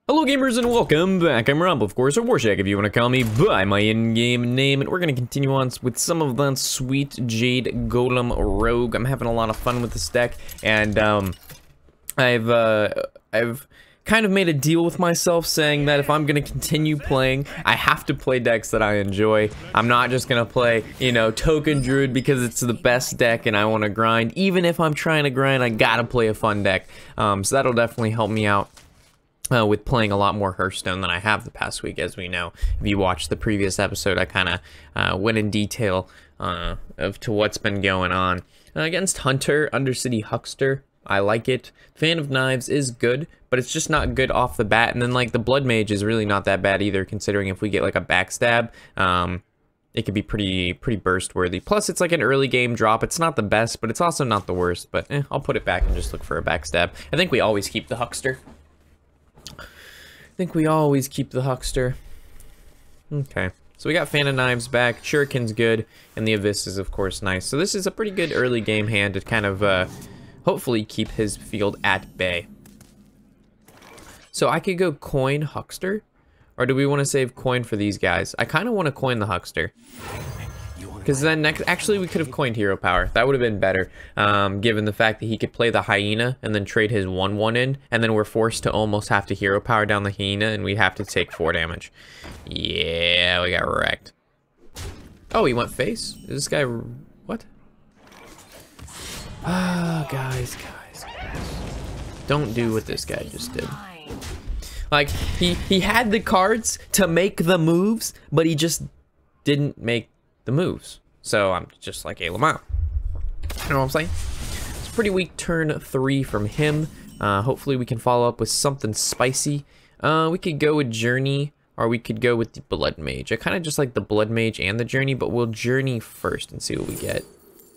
Hello gamers and welcome back. I'm Rob, of course, or Warshack if you want to call me by my in-game name, and we're going to continue on with some of that sweet Jade Golem Rogue. I'm having a lot of fun with this deck, and I've kind of made a deal with myself saying that if I'm going to continue playing, I have to play decks that I enjoy. I'm not just going to play, you know, Token Druid because it's the best deck and I want to grind. Even if I'm trying to grind, I gotta play a fun deck. So that'll definitely help me out. With playing a lot more Hearthstone than I have the past week, as we know. If you watched the previous episode, I kind of went in detail of to what's been going on. Against Hunter, Undercity Huckster, I like it. Fan of Knives is good, but it's just not good off the bat. And then, like, the Blood Mage is really not that bad either, considering if we get, like, a backstab, it could be pretty burst worthy. Plus, it's like an early game drop. It's not the best, but it's also not the worst. But I'll put it back and just look for a backstab. I think we always keep the Huckster. I think we always keep the Huckster. Okay, so we got Fan of Knives back, Shuriken's good, and the Abyss is of course nice. So this is a pretty good early game hand to kind of hopefully keep his field at bay. So I could go coin Huckster, or do we want to save coin for these guys? I kind of want to coin the Huckster. Because then next, actually we could have coined Hero Power. That would have been better, given the fact that he could play the Hyena and then trade his 1/1 in, and then we're forced to almost have to Hero Power down the Hyena, and we'd have to take 4 damage. Yeah, we got wrecked. Oh, he went face? Is this guy... what? Ah, guys. Don't do what this guy just did. Like, he had the cards to make the moves, but he just didn't make the moves. So I'm just like a Lamau. You know what I'm saying? It's a pretty weak turn 3 from him. Hopefully we can follow up with something spicy. We could go with Journey, or we could go with the Blood Mage. I kind of just like the Blood Mage and the Journey, but we'll Journey first and see what we get.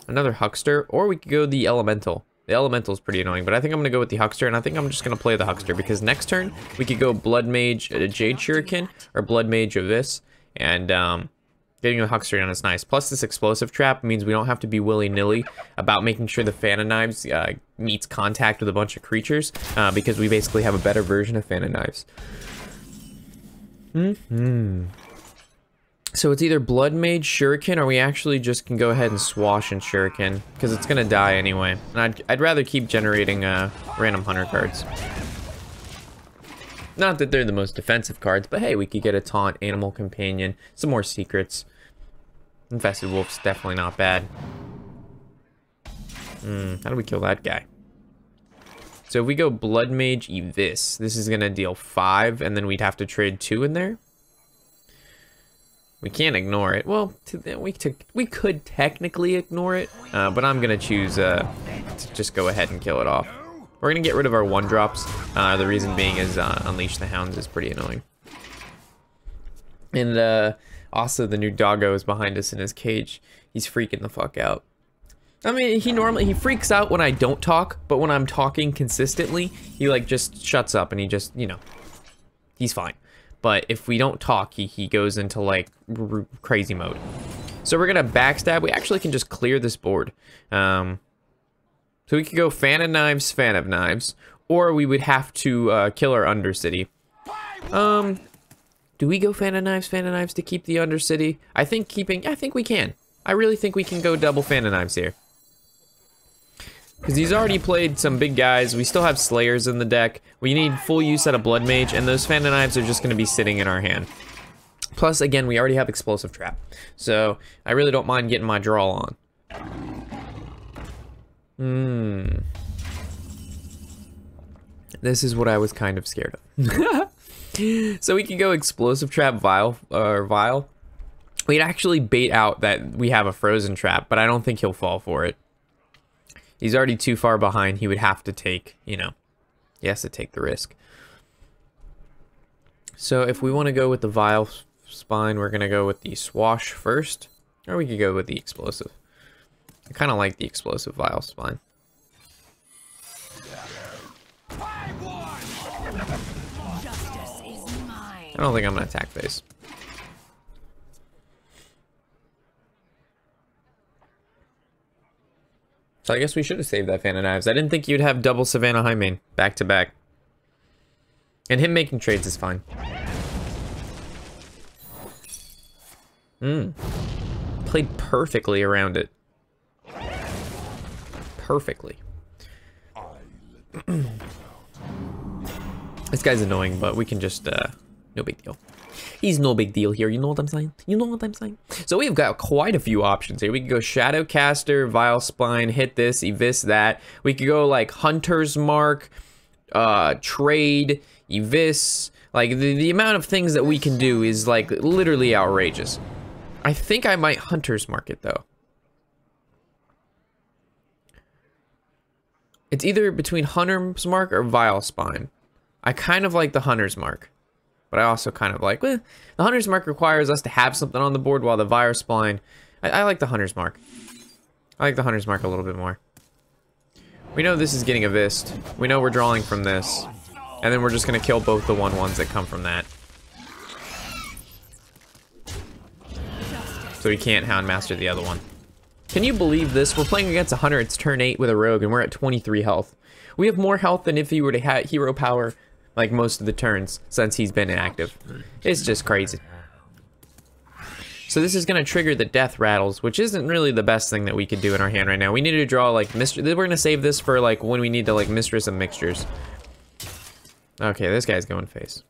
Another Huckster, or we could go the Elemental. The Elemental is pretty annoying, but I think I'm going to go with the Huckster, and I think I'm just going to play the Huckster, because next turn we could go Blood Mage Jade Shuriken, or Blood Mage of this, and getting the Huckster down is nice. Plus, this explosive trap means we don't have to be willy-nilly about making sure the Fan of Knives meets contact with a bunch of creatures, because we basically have a better version of Fan of Knives. So it's either Blood Mage, Shuriken, or we actually just can go ahead and swash in Shuriken, because it's going to die anyway. And I'd rather keep generating random Hunter cards. Not that they're the most defensive cards, but hey, we could get a Taunt, Animal Companion, some more secrets. Infested Wolf's definitely not bad. How do we kill that guy? So if we go Blood Mage this is going to deal 5, and then we'd have to trade 2 in there. We can't ignore it. Well, we could technically ignore it, but I'm going to choose to just go ahead and kill it off. We're going to get rid of our 1-drops. The reason being is Unleash the Hounds is pretty annoying. And also the new doggo is behind us in his cage. He's freaking the fuck out. I mean, he freaks out when I don't talk, but when I'm talking consistently, he like just shuts up and he just, you know, he's fine. But if we don't talk, he goes into like crazy mode. So we're going to backstab. We actually can just clear this board. So we could go Fan of Knives, or we would have to kill our Undercity. Do we go Fan of Knives to keep the Undercity? I think we can. I really think we can go double Fan of Knives here. Because he's already played some big guys. We still have Slayers in the deck. We need full use out of Blood Mage, and those Fan of Knives are just going to be sitting in our hand. Plus, again, we already have Explosive Trap. So I really don't mind getting my draw on. This is what I was kind of scared of. So we can go Explosive Trap Vial. We'd actually bait out that we have a Frozen Trap, but I don't think he'll fall for it. He's already too far behind. He would have to take, you know, he has to take the risk. So if we want to go with the Vial Spine, we're going to go with the Swash first, or we could go with the Explosive. I kind of like the Explosive Vial Spine. I don't think I'm going to attack phase. So I guess we should have saved that Fan of Knives. I didn't think you'd have double Savannah Highmane back to back. And him making trades is fine. Played perfectly around it. Perfectly. This guy's annoying, but we can just, no big deal. He's no big deal here, you know what I'm saying? You know what I'm saying? So we've got quite a few options here. We could go Shadowcaster, Vile Spine, hit this, evis that. We could go like Hunter's Mark, trade, evis. Like the amount of things that we can do is like literally outrageous. I think I might Hunter's Mark it though. It's either between Hunter's Mark or Vile Spine. I kind of like the Hunter's Mark. But I also kind of like, the Hunter's Mark requires us to have something on the board, while the Vile Spine, I like the Hunter's Mark. I like the Hunter's Mark a little bit more. We know this is getting a Vist. We know we're drawing from this. And then we're just going to kill both the 1/1s that come from that. So we can't Houndmaster the other one. Can you believe this? We're playing against a Hunter, it's turn 8 with a Rogue, and we're at 23 health. We have more health than if he were to have hero power like most of the turns since he's been inactive. It's just crazy. So this is going to trigger the death rattles, which isn't really the best thing that we could do in our hand right now. We need to draw like Mistress. We're going to save this for like when we need to like Mistress of Mixtures. Okay, this guy's going face.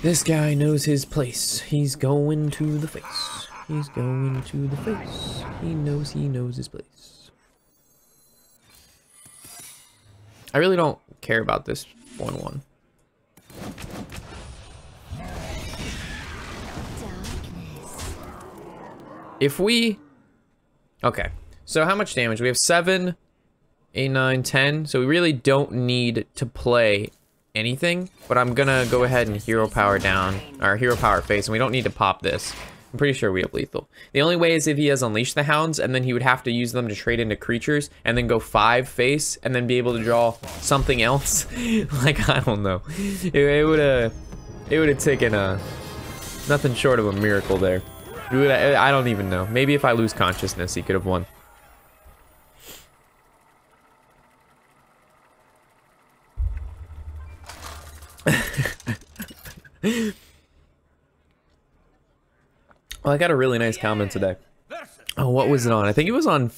This guy knows his place. He's going to the face. He's going to the face. He knows his place. I really don't care about this 1/1. If we... Okay. So how much damage? We have 7, 8, 9, 10. So we really don't need to play anything. But I'm gonna go ahead and hero power down. Or hero power face. And we don't need to pop this. I'm pretty sure we have lethal. The only way is if he has Unleash the Hounds, and then he would have to use them to trade into creatures, and then go 5 face, and then be able to draw something else. Like, I don't know. It would have taken a nothing short of a miracle there. I don't even know. Maybe if I lose consciousness, he could have won. Oh, I got a really nice comment today. Oh, what was it on? I think it was on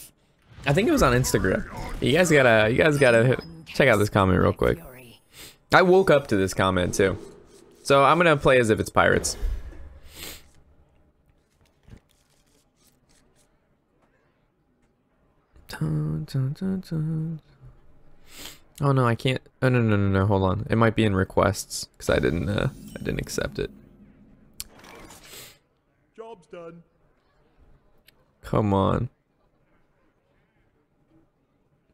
Instagram. You guys gotta check out this comment real quick. I woke up to this comment too. So I'm gonna play as if it's pirates. Oh no, I can't. Oh no, hold on. It might be in requests because I didn't accept it. Job's done. Come on.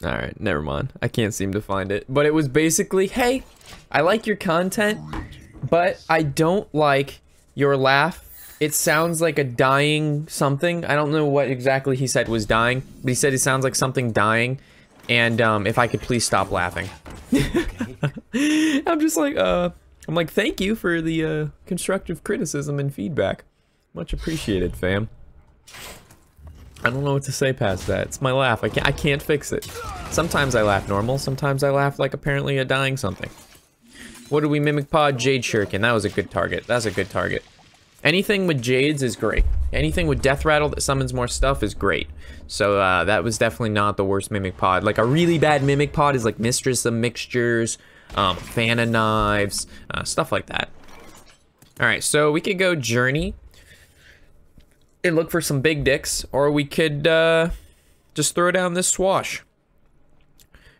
Alright, never mind. I can't seem to find it. But it was basically, hey, I like your content, but I don't like your laugh. It sounds like a dying something. I don't know what exactly he said was dying, but he said it sounds like something dying. And if I could please stop laughing. I'm just like, I'm like, thank you for the constructive criticism and feedback. Much appreciated, fam. I don't know what to say past that. It's my laugh. I can't fix it. Sometimes I laugh normal. Sometimes I laugh like apparently a dying something. What did we mimic pod? Jade Shuriken. That was a good target. That's a good target. Anything with Jades is great. Anything with Death Rattle that summons more stuff is great. So that was definitely not the worst mimic pod. Like a really bad mimic pod is like Mistress of Mixtures, Fan of Knives, stuff like that. All right, so we could go Journey and look for some big dicks, or we could just throw down this Swash.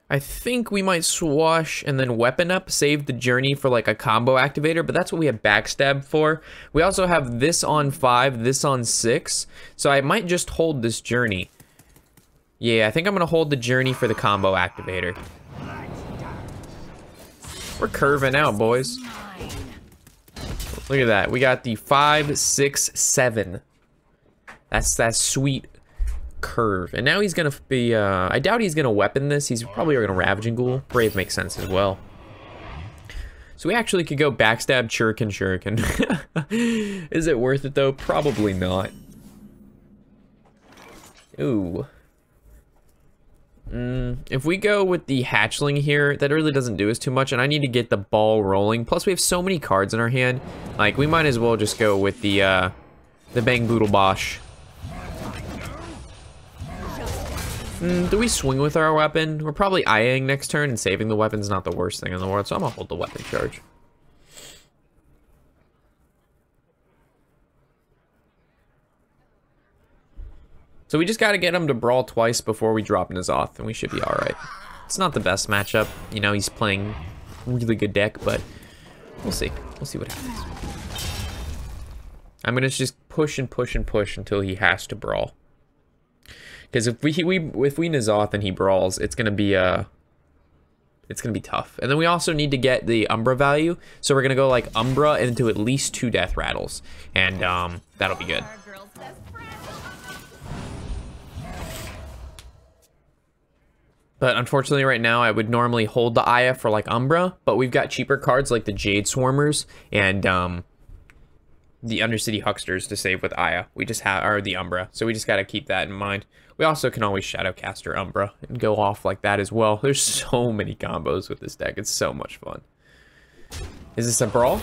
I think we might Swash and then Weapon Up, save the Journey for like a combo activator, but that's what we have Backstab for. We also have this on 5, this on 6, so I might just hold this Journey. Yeah, I think I'm gonna hold the Journey for the combo activator. We're curving out, boys. Look at that. We got the 5, 6, 7. That's that sweet curve. And now he's gonna be I doubt he's gonna weapon this. He's probably gonna Ravaging Ghoul. Brave makes sense as well. So we actually could go Backstab, Shuriken. Is it worth it though? Probably not. Ooh. If we go with the hatchling here, that really doesn't do us too much, and I need to get the ball rolling. Plus, we have so many cards in our hand. Like, we might as well just go with the Bang Boodle Bosh. Do we swing with our weapon? We're probably IAing next turn, and saving the weapon's not the worst thing in the world, so I'm gonna hold the weapon charge. So we just gotta get him to brawl twice before we drop N'Zoth, and we should be alright. It's not the best matchup. You know, he's playing really good deck, but we'll see. We'll see what happens. I'm gonna just push and push and push until he has to brawl. Because if we N'Zoth and he brawls, it's gonna be tough. And then we also need to get the Umbra value, so we're gonna go like Umbra into at least 2 death rattles, and that'll be good. But unfortunately right now I would normally hold the Aya for like Umbra, but we've got cheaper cards like the Jade Swarmers and the Undercity Hucksters to save with Aya. We just have, or the Umbra, so we just gotta keep that in mind. We also can always Shadowcaster Umbra and go off like that as well. There's so many combos with this deck, it's so much fun. Is this a brawl?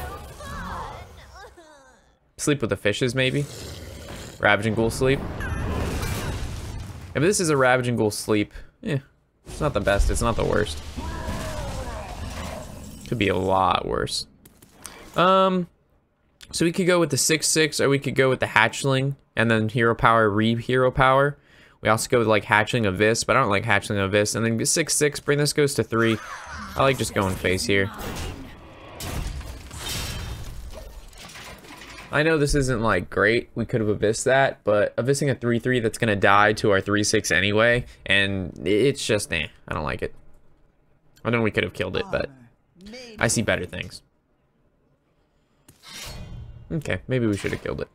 Sleep with the fishes maybe? Ravaging Ghoul sleep? If this is a Ravaging Ghoul sleep, it's not the best, it's not the worst. Could be a lot worse. So we could go with the 6/6, or we could go with the Hatchling, and then Hero Power, Hero Power. We also go with like Hatchling of Vis, but I don't like Hatchling of Vis. And then 6/6, bring this goes to 3. I like just going face here. I know this isn't like great, we could have Abyssed that, but Abyssing a 3/3 that's gonna die to our 3/6 anyway, and it's just, I don't like it. I know we could have killed it, but I see better things. Okay, maybe we should have killed it.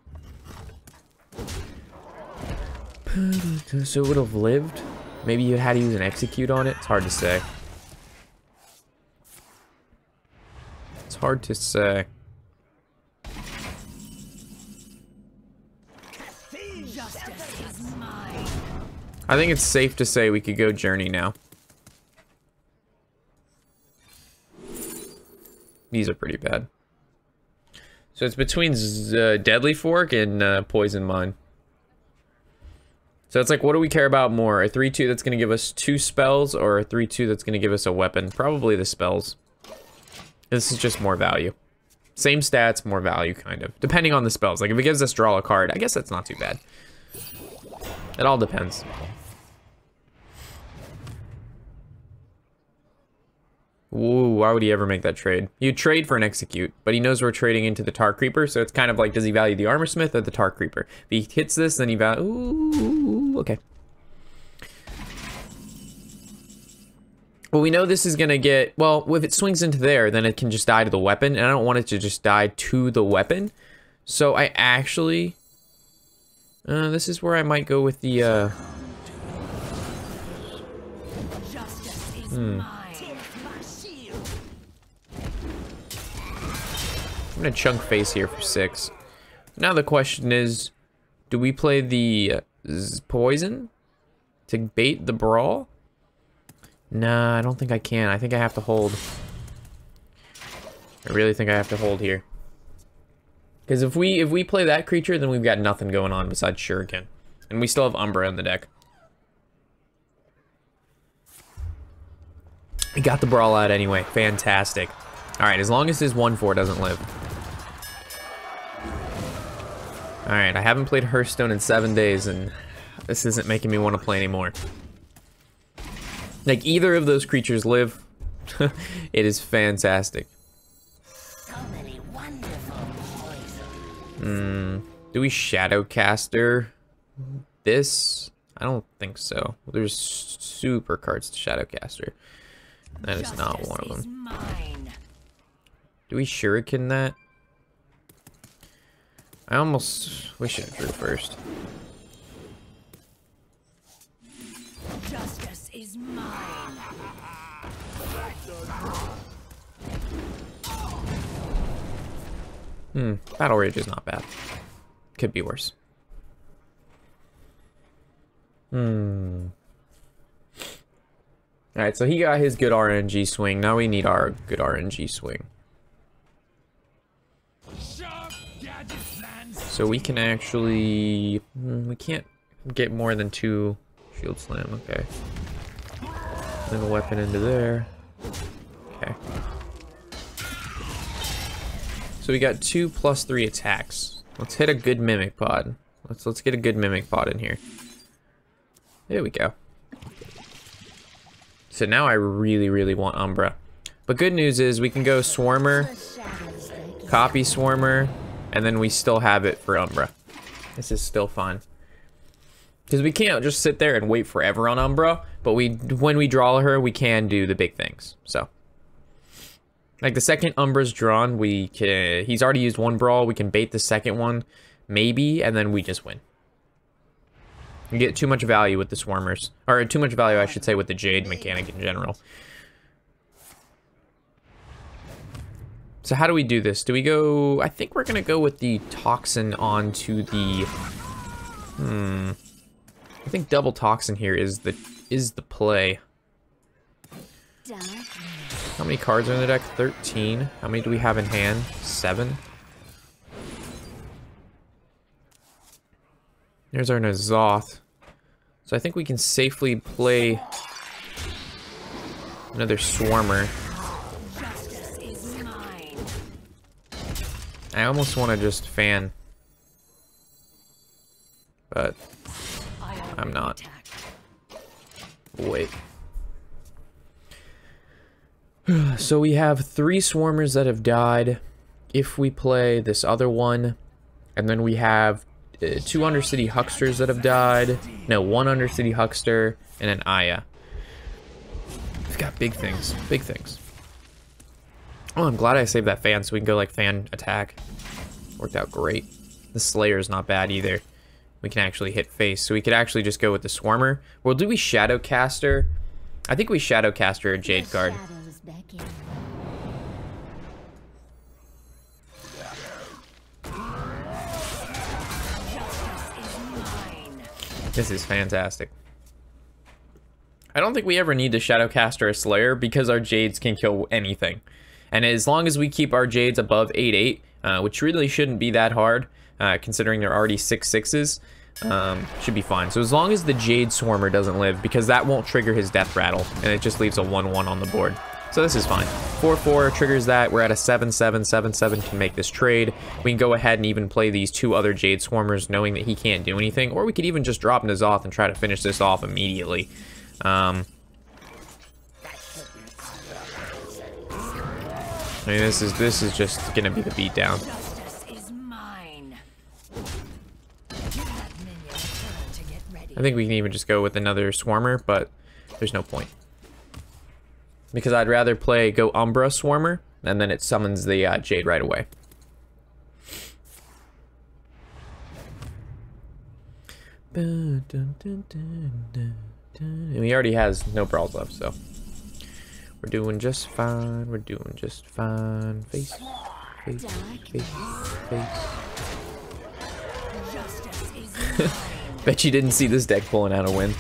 So it would have lived? Maybe you had to use an execute on it? It's hard to say. It's hard to say. I think it's safe to say we could go Journey now. These are pretty bad. So it's between Deadly Fork and Poison Mine. So it's like, what do we care about more? A 3/2 that's going to give us 2 spells, or a 3/2 that's going to give us a weapon? Probably the spells. This is just more value. Same stats, more value, kind of. Depending on the spells. Like, if it gives us draw a card, I guess that's not too bad. It all depends. Ooh, why would he ever make that trade? You'd trade for an execute, but he knows we're trading into the Tar Creeper, so it's kind of like, does he value the Armor Smith or the Tar Creeper? If he hits this, then he ooh, okay. Well, we know this is gonna get, well, if it swings into there, then it can just die to the weapon, and I don't want it to just die to the weapon. So I actually, this is where I might go with the, I'm gonna chunk face here for 6. Now the question is, do we play the poison to bait the brawl? Nah, I don't think I can. I think I have to hold. I really think I have to hold here. Because if we play that creature, then we've got nothing going on besides Shuriken. And we still have Umbra in the deck. We got the brawl out anyway. Fantastic. Alright, as long as his 1/4 doesn't live. Alright, I haven't played Hearthstone in 7 days, and this isn't making me want to play anymore. Like, either of those creatures live, it is fantastic. So many wonderful poisons. Do we Shadowcaster this? I don't think so. There's super cards to Shadowcaster. That is not one of them. Mine. Do we Shuriken that? I almost wish it drew first. Justice is mine. Battle Rage is not bad. Could be worse. Alright, so he got his good RNG swing. Now we need our good RNG swing. So we can actually... we can't get more than 2 shield slam. Okay. Then a weapon into there. Okay. So we got 2 plus 3 attacks. Let's hit a good mimic pod. Let's get a good mimic pod in here. There we go. So now I really want Umbra. But good news is we can go Swarmer, copy Swarmer, and then we still have it for Umbra. This is still fun. Because we can't just sit there and wait forever on Umbra, but when we draw her, we can do the big things. So, like the second Umbra's drawn, he's already used 1 brawl, we can bait the second one, maybe, and then we just win. You get too much value with the Swarmers. Or too much value, I should say, with the Jade mechanic in general. So how do we do this? Do we go... I think we're going to go with the Toxin onto the... I think double Toxin here is the play. How many cards are in the deck? 13. How many do we have in hand? 7. There's our N'Zoth. So I think we can safely play another Swarmer. I almost want to just fan, but I'm not. Wait. So we have 3 Swarmers that have died. If we play this other one, and then we have 2 Undercity Hucksters that have died. No, 1 Undercity Huckster and an Aya. We've got big things. Big things. Oh, I'm glad I saved that fan so we can go like fan attack. Worked out great. The Slayer's not bad either. We can actually hit face. So we could actually just go with the Swarmer. Well, do we Shadowcaster? I think we Shadowcaster a Jade card. This is fantastic. I don't think we ever need to Shadowcaster a Slayer because our Jades can kill anything. And as long as we keep our Jades above 8/8, which really shouldn't be that hard, considering they're already 6/6s, should be fine. So as long as the Jade Swarmer doesn't live, because that won't trigger his Death Rattle, and it just leaves a 1/1 on the board. So this is fine. 4/4 triggers that. We're at a 7/7. 7/7 can make this trade. We can go ahead and even play these 2 other Jade Swarmers, knowing that he can't do anything. Or we could even just drop N'Zoth and try to finish this off immediately. I mean, this is just gonna be the beatdown. I think we can even just go with another Swarmer, but there's no point. Because I'd rather go Umbra Swarmer, and then it summons the Jade right away. And he already has no brawls left, so we're doing just fine. We're doing just fine. Face, face, face, face. Bet you didn't see this deck pulling out a win.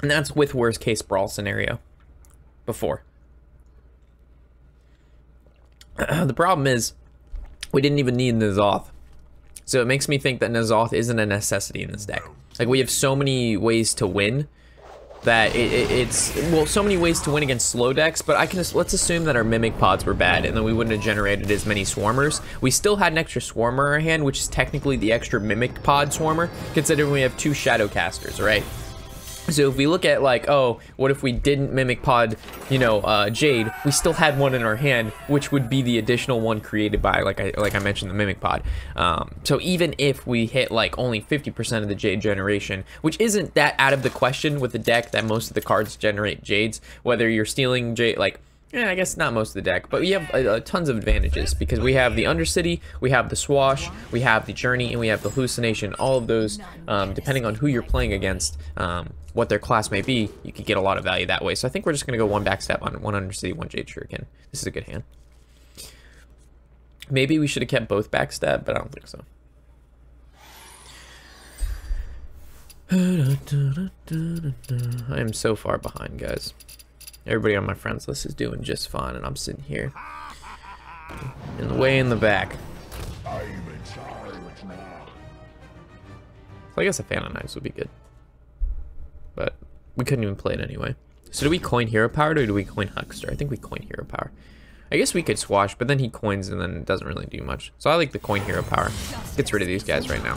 And that's with worst case brawl scenario. Before. The problem is, we didn't even need N'Zoth. So it makes me think that N'Zoth isn't a necessity in this deck. Like, we have so many ways to win that it's well, so many ways to win against slow decks, but let's assume that our Mimic Pods were bad and then we wouldn't have generated as many Swarmers. We still had an extra Swarmer in our hand, which is technically the extra Mimic Pod Swarmer, considering we have 2 Shadowcasters, right? So if we look at like, oh, what if we didn't Mimic Pod, you know, Jade, we still had one in our hand, which would be the additional one created by, like I mentioned, the Mimic Pod. So even if we hit like only 50% of the Jade generation, which isn't that out of the question with the deck that most of the cards generate Jades, whether you're stealing Jade, like, yeah, I guess not most of the deck, but we have tons of advantages because we have the Undercity, we have the Swash, we have the Journey, and we have the Hallucination. All of those, depending on who you're playing against, what their class may be, you could get a lot of value that way. So I think we're just going to go 1 backstep on 1 Undercity, 1 Jade Shuriken. This is a good hand. Maybe we should have kept both backstab, but I don't think so. I am so far behind, guys. Everybody on my friends list is doing just fine, and I'm sitting here in the way in the back. So I guess a fan of knives would be good, but we couldn't even play it anyway. So do we coin hero power or do we coin huckster? I think we coin hero power. I guess we could swash, but then he coins and then it doesn't really do much. So I like the coin hero power. Gets rid of these guys right now.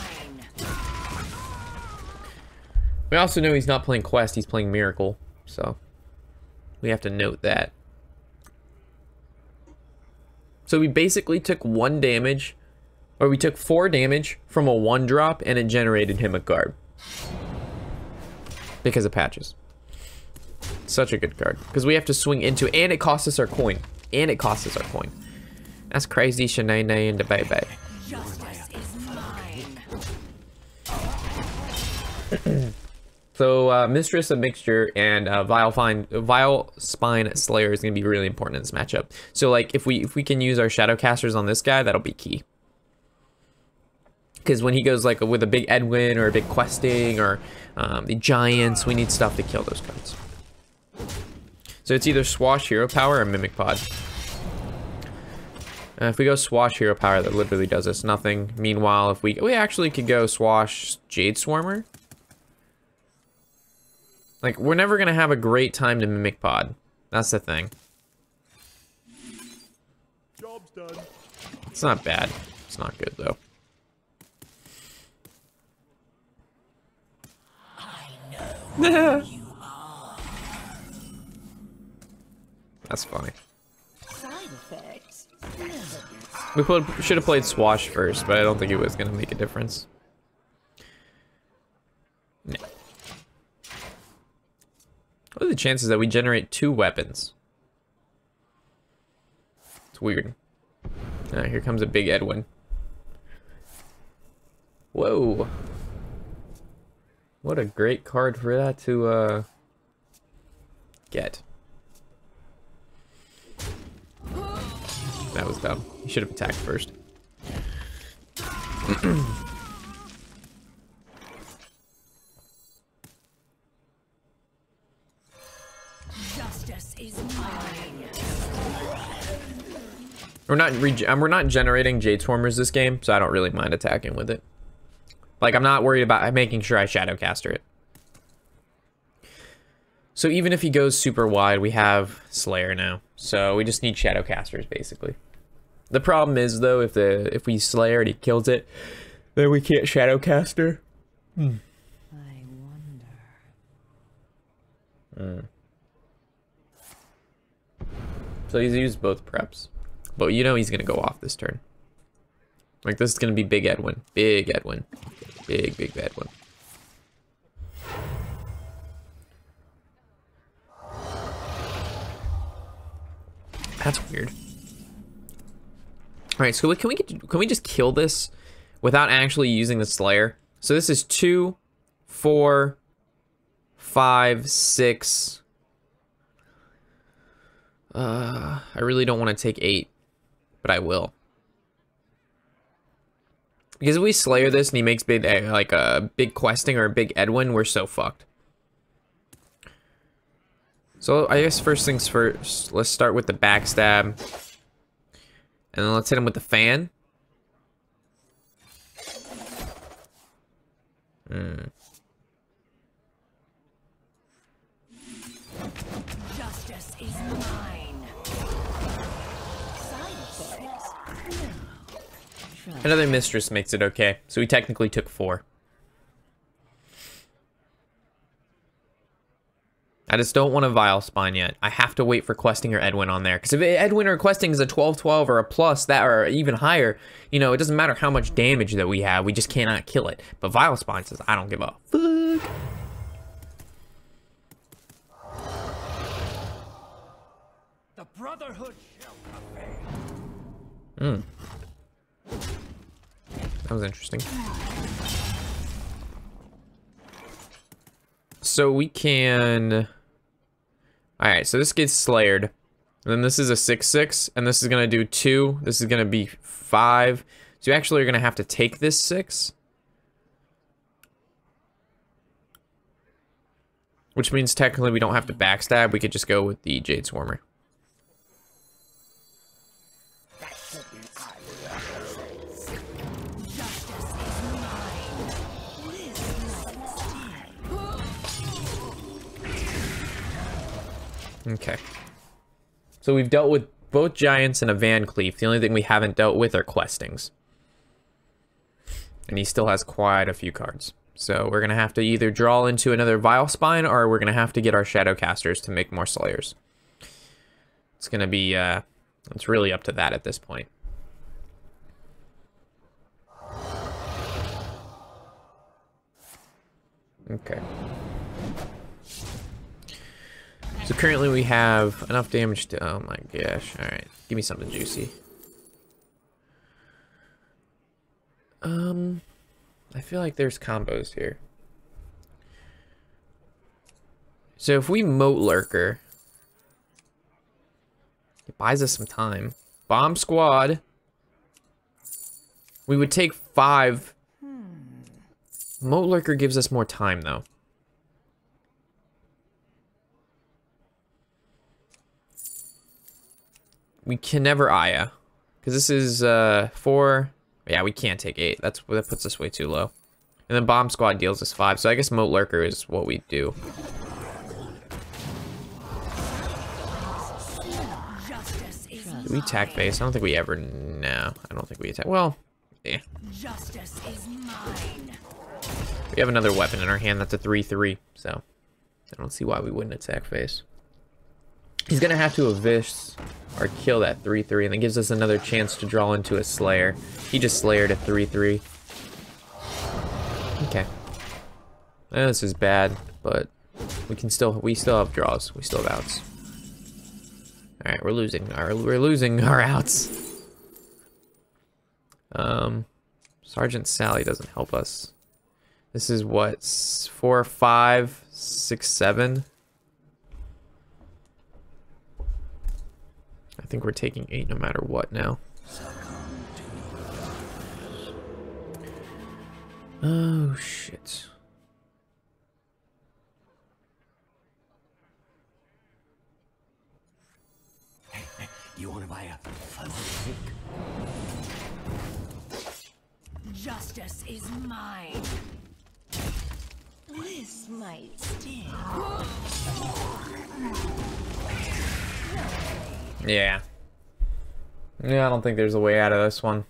We also know he's not playing quest, he's playing miracle. So we have to note that. So we basically took 1 damage, or we took 4 damage from a 1 drop and it generated him a card. Because of patches. Such a good card. Because we have to swing into, and it costs us our coin. And it costs us our coin. That's crazy, Shanae and the baby. Justice is mine. So, Mistress of Mixture and Vile Spine Slayer is going to be really important in this matchup. So, like, if we can use our Shadowcasters on this guy, that'll be key. Because when he goes, like, with a big Edwin or a big Questing or the Giants, we need stuff to kill those cards. So it's either Swash Hero Power or Mimic Pod. If we go Swash Hero Power, that literally does us nothing. Meanwhile, if we actually could go Swash Jade Swarmer. Like, we're never going to have a great time to Mimic Pod. That's the thing. Job's done. It's not bad. It's not good, though. I know you are. That's funny. Side effects. We should have played Swash first, but I don't think it was going to make a difference. No. What are the chances that we generate 2 weapons? It's weird. Here comes a big Edwin. Whoa. What a great card for that to get. That was dumb. You should have attacked first. Justice is mine. We're not generating Jade Swarmers this game, so I don't really mind attacking with it. Like, I'm not worried about making sure I Shadowcaster it. So even if he goes super wide, we have Slayer now. So we just need Shadowcasters, basically. The problem is, though, if we Slayer and he kills it, then we can't Shadowcaster. I wonder. So he's used both preps. But you know he's going to go off this turn. Like, this is going to be Big Edwin. Big Edwin. Big Edwin. That's weird. All right, so can we just kill this without actually using the Slayer? So this is 2, 4, 5, 6. I really don't want to take 8, but I will. Because if we Slayer this and he makes big, like a big Questing or a big Edwin, we're so fucked. So I guess first things first, let's start with the backstab. And then let's hit him with the fan. Justice is mine. Side effects. Another Mistress makes it okay. So we technically took 4. I just don't want a Vile Spine yet. I have to wait for Questing or Edwin on there. Because if Edwin or Questing is a 12-12 or a plus, that or even higher, you know, it doesn't matter how much damage that we have. We just cannot kill it. But Vile Spine says, I don't give a fuck. The Brotherhood shall prevail. That was interesting. So we can... Alright, so this gets Slayered. And then this is a 6-6, and this is going to do 2. This is going to be 5. So you actually are going to have to take this 6. Which means technically we don't have to backstab. We could just go with the Jade Swarmer. Okay. So we've dealt with both Giants and a Van Cleef. The only thing we haven't dealt with are Questings. And he still has quite a few cards. So we're going to have to either draw into another Vile Spine, or we're going to have to get our Shadowcasters to make more Slayers. It's going to be, it's really up to that at this point. Okay. So currently we have enough damage to, oh my gosh, alright. Give me something juicy. I feel like there's combos here. So if we Moat Lurker, it buys us some time. Bomb Squad, we would take 5. Moat Lurker gives us more time though. We can never Aya, because this is 4. Yeah, we can't take 8. That puts us way too low. And then Bomb Squad deals us 5, so I guess Moat Lurker is what we do. Do we attack face? I don't think we ever. No, I don't think we attack. Well, yeah. Justice is mine. We have another weapon in our hand that's a 3/3, so I don't see why we wouldn't attack face. He's gonna have to Avish or kill that 3/3, and that gives us another chance to draw into a Slayer. He just Slayered a 3/3. Okay. This is bad, but we still have draws. We still have outs. All right, we're losing our outs. Sergeant Sally doesn't help us. This is what, 4, 5, 6, 7. I think we're taking 8 no matter what now. Oh shit. Hey, you want to buy a fun Justice is mine. This might sting. Yeah. Yeah, I don't think there's a way out of this one.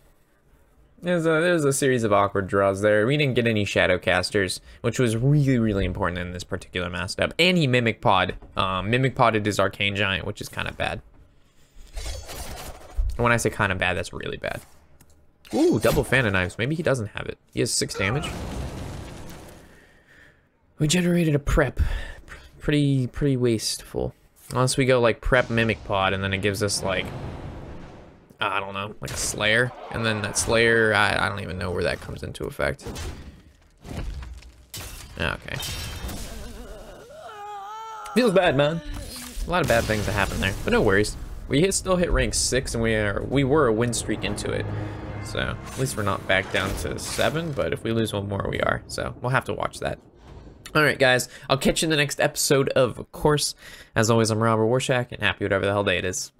There's a series of awkward draws there. We didn't get any Shadowcasters, which was really, really important in this particular matchup. And he Mimic Pod. Mimic Podded his Arcane Giant, which is kind of bad. And when I say kind of bad, that's really bad. Ooh, double Phantom Knives. Maybe he doesn't have it. He has 6 damage. We generated a prep. Pretty wasteful. Unless we go like prep Mimic Pod, and then it gives us like, I don't know, like a Slayer. And then that Slayer, I don't even know where that comes into effect. Okay. Feels bad, man. A lot of bad things that happen there, but no worries. We still hit rank 6, and we were a win streak into it. So at least we're not back down to 7, but if we lose one more, we are. So we'll have to watch that. All right, guys, I'll catch you in the next episode of course. As always, I'm Robert Warshack, and happy whatever the hell day it is.